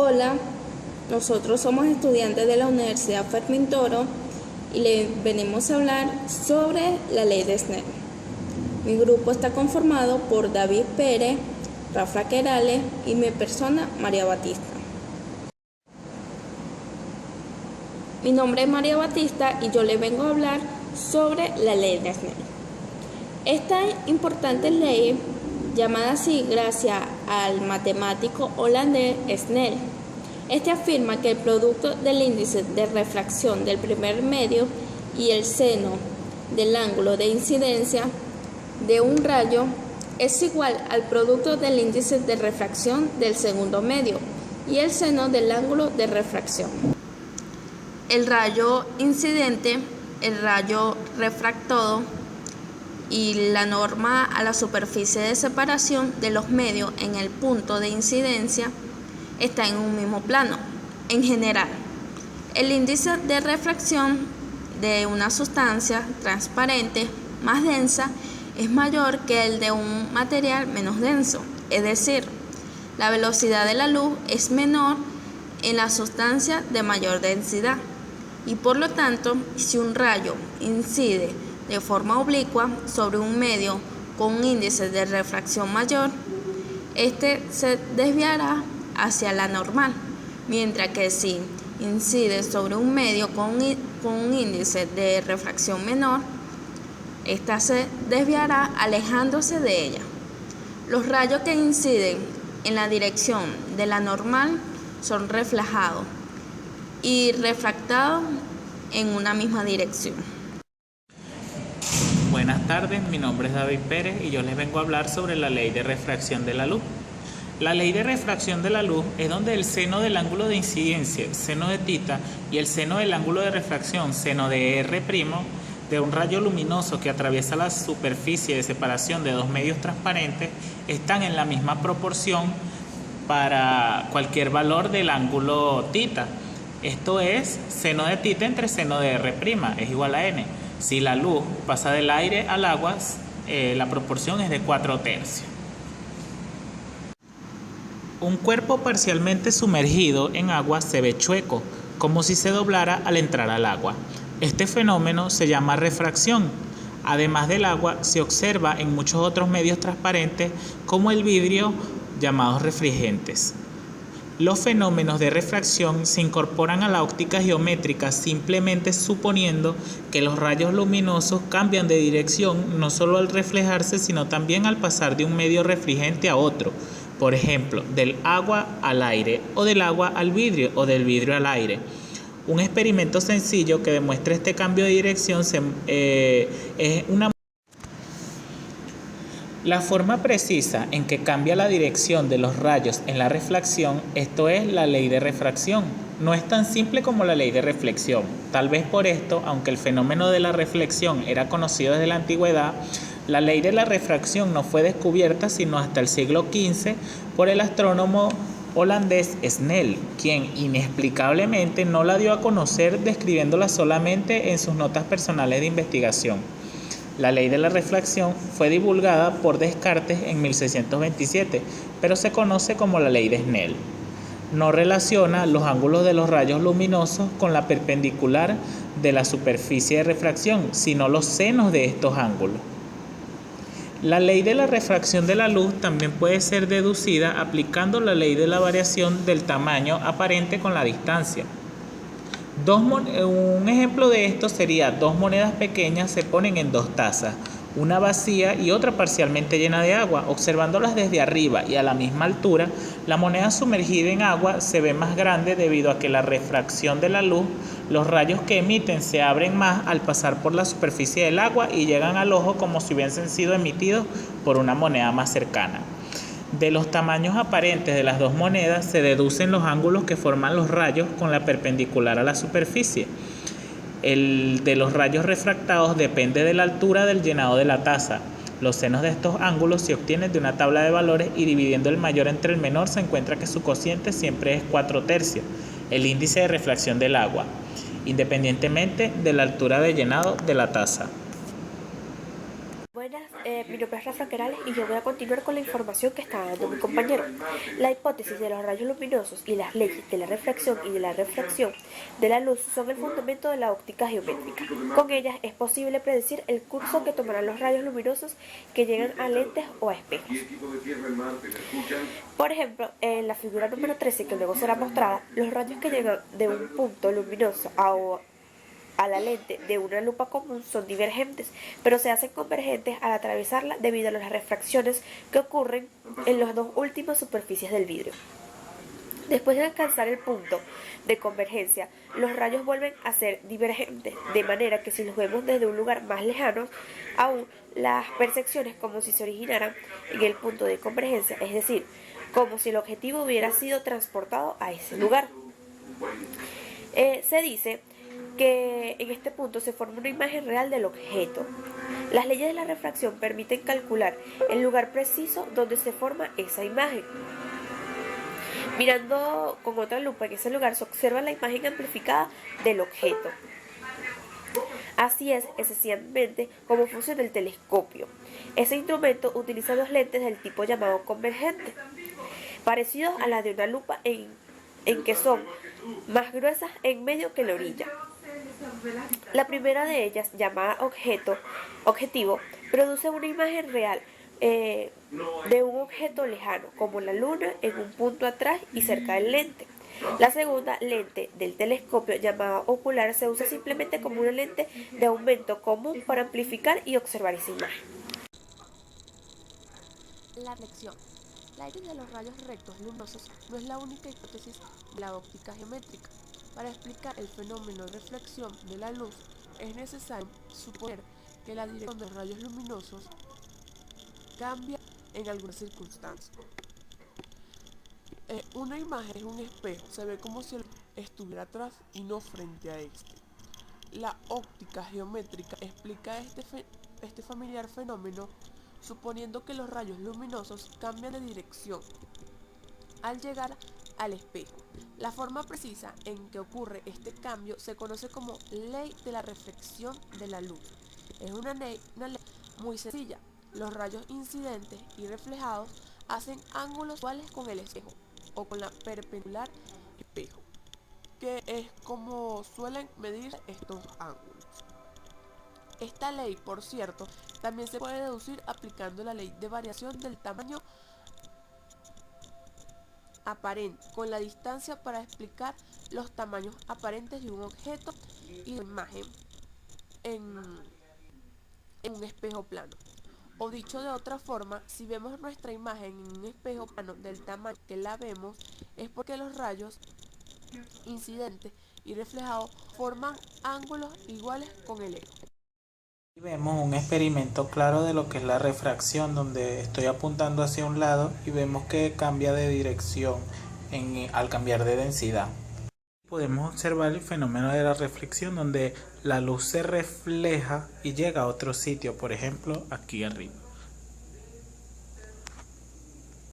Hola, nosotros somos estudiantes de la Universidad Fermín Toro y le venimos a hablar sobre la ley de Snell. Mi grupo está conformado por David Pérez, Rafa Querales y mi persona, María Batista. Mi nombre es María Batista y yo le vengo a hablar sobre la ley de Snell. Esta importante ley, llamada así gracias al matemático holandés Snell, este afirma que el producto del índice de refracción del primer medio y el seno del ángulo de incidencia de un rayo es igual al producto del índice de refracción del segundo medio y el seno del ángulo de refracción. El rayo incidente, el rayo refractado y la norma a la superficie de separación de los medios en el punto de incidencia está en un mismo plano. En general, el índice de refracción de una sustancia transparente más densa es mayor que el de un material menos denso, es decir, la velocidad de la luz es menor en la sustancia de mayor densidad y por lo tanto, si un rayo incide de forma oblicua sobre un medio con un índice de refracción mayor, este se desviará hacia la normal, mientras que si incide sobre un medio con un índice de refracción menor, ésta se desviará alejándose de ella. Los rayos que inciden en la dirección de la normal son reflejados y refractados en una misma dirección. Buenas tardes, mi nombre es David Pérez y yo les vengo a hablar sobre la ley de refracción de la luz. La ley de refracción de la luz es donde el seno del ángulo de incidencia, seno de tita, y el seno del ángulo de refracción, seno de R', de un rayo luminoso que atraviesa la superficie de separación de dos medios transparentes, están en la misma proporción para cualquier valor del ángulo tita. Esto es seno de tita entre seno de R' es igual a n. Si la luz pasa del aire al agua, la proporción es de 4/3. Un cuerpo parcialmente sumergido en agua se ve chueco, como si se doblara al entrar al agua. Este fenómeno se llama refracción. Además del agua, se observa en muchos otros medios transparentes como el vidrio, llamados refringentes. Los fenómenos de refracción se incorporan a la óptica geométrica simplemente suponiendo que los rayos luminosos cambian de dirección no solo al reflejarse, sino también al pasar de un medio refringente a otro. Por ejemplo, del agua al aire, o del agua al vidrio, o del vidrio al aire. Un experimento sencillo que demuestra este cambio de dirección es una... La forma precisa en que cambia la dirección de los rayos en la refracción, esto es la ley de refracción. No es tan simple como la ley de reflexión. Tal vez por esto, aunque el fenómeno de la reflexión era conocido desde la antigüedad, la ley de la refracción no fue descubierta sino hasta el siglo XV por el astrónomo holandés Snell, quien inexplicablemente no la dio a conocer describiéndola solamente en sus notas personales de investigación. La ley de la refracción fue divulgada por Descartes en 1627, pero se conoce como la ley de Snell. No relaciona los ángulos de los rayos luminosos con la perpendicular de la superficie de refracción, sino los senos de estos ángulos. La ley de la refracción de la luz también puede ser deducida aplicando la ley de la variación del tamaño aparente con la distancia. Un ejemplo de esto sería dos monedas pequeñas se ponen en dos tazas, una vacía y otra parcialmente llena de agua. Observándolas desde arriba y a la misma altura, la moneda sumergida en agua se ve más grande debido a que la refracción de la luz, los rayos que emiten se abren más al pasar por la superficie del agua y llegan al ojo como si hubiesen sido emitidos por una moneda más cercana. De los tamaños aparentes de las dos monedas se deducen los ángulos que forman los rayos con la perpendicular a la superficie. El de los rayos refractados depende de la altura del llenado de la taza. Los senos de estos ángulos se obtienen de una tabla de valores y dividiendo el mayor entre el menor se encuentra que su cociente siempre es 4/3, el índice de refracción del agua, independientemente de la altura de llenado de la taza. Buenas, mi nombre es Rafa Querales y yo voy a continuar con la información que estaba dando mi compañero. La hipótesis de los rayos luminosos y las leyes de la refracción y de la refracción de la luz son el fundamento de la óptica geométrica. Con ellas es posible predecir el curso que tomarán los rayos luminosos que llegan a lentes o a espejos. Por ejemplo, en la figura número 13, que luego será mostrada, los rayos que llegan de un punto luminoso a la lente de una lupa común son divergentes, pero se hacen convergentes al atravesarla debido a las refracciones que ocurren en las dos últimas superficies del vidrio. Después de alcanzar el punto de convergencia, los rayos vuelven a ser divergentes, de manera que si los vemos desde un lugar más lejano, aún las percepciones como si se originaran en el punto de convergencia, es decir, como si el objetivo hubiera sido transportado a ese lugar. Se dice que en este punto se forma una imagen real del objeto. Las leyes de la refracción permiten calcular el lugar preciso donde se forma esa imagen. Mirando con otra lupa en ese lugar se observa la imagen amplificada del objeto. Así es esencialmente como funciona el telescopio. Ese instrumento utiliza dos lentes del tipo llamado convergente, parecidos a las de una lupa en que son más gruesas en medio que la orilla. La primera de ellas, llamada objetivo, produce una imagen real de un objeto lejano, como la luna, en un punto atrás y cerca del lente. La segunda lente del telescopio, llamada ocular, se usa simplemente como una lente de aumento común para amplificar y observar esa imagen. La reflexión. La idea de los rayos rectos luminosos no es la única hipótesis de la óptica geométrica. Para explicar el fenómeno de reflexión de la luz, es necesario suponer que la dirección de los rayos luminosos cambia en algunas circunstancias. Una imagen es un espejo, se ve como si estuviera atrás y no frente a este. La óptica geométrica explica este familiar fenómeno suponiendo que los rayos luminosos cambian de dirección al llegar al espejo. La forma precisa en que ocurre este cambio se conoce como ley de la reflexión de la luz. Es una ley muy sencilla. Los rayos incidentes y reflejados hacen ángulos iguales con el espejo o con la perpendicular espejo, que es como suelen medir estos ángulos. Esta ley, por cierto, también se puede deducir aplicando la ley de variación del tamaño aparente con la distancia para explicar los tamaños aparentes de un objeto y de una imagen en un espejo plano. O dicho de otra forma, si vemos nuestra imagen en un espejo plano del tamaño que la vemos, es porque los rayos incidentes y reflejados forman ángulos iguales con el eje. Vemos un experimento claro de lo que es la refracción, donde estoy apuntando hacia un lado y vemos que cambia de dirección al cambiar de densidad. Podemos observar el fenómeno de la reflexión, donde la luz se refleja y llega a otro sitio, por ejemplo aquí arriba.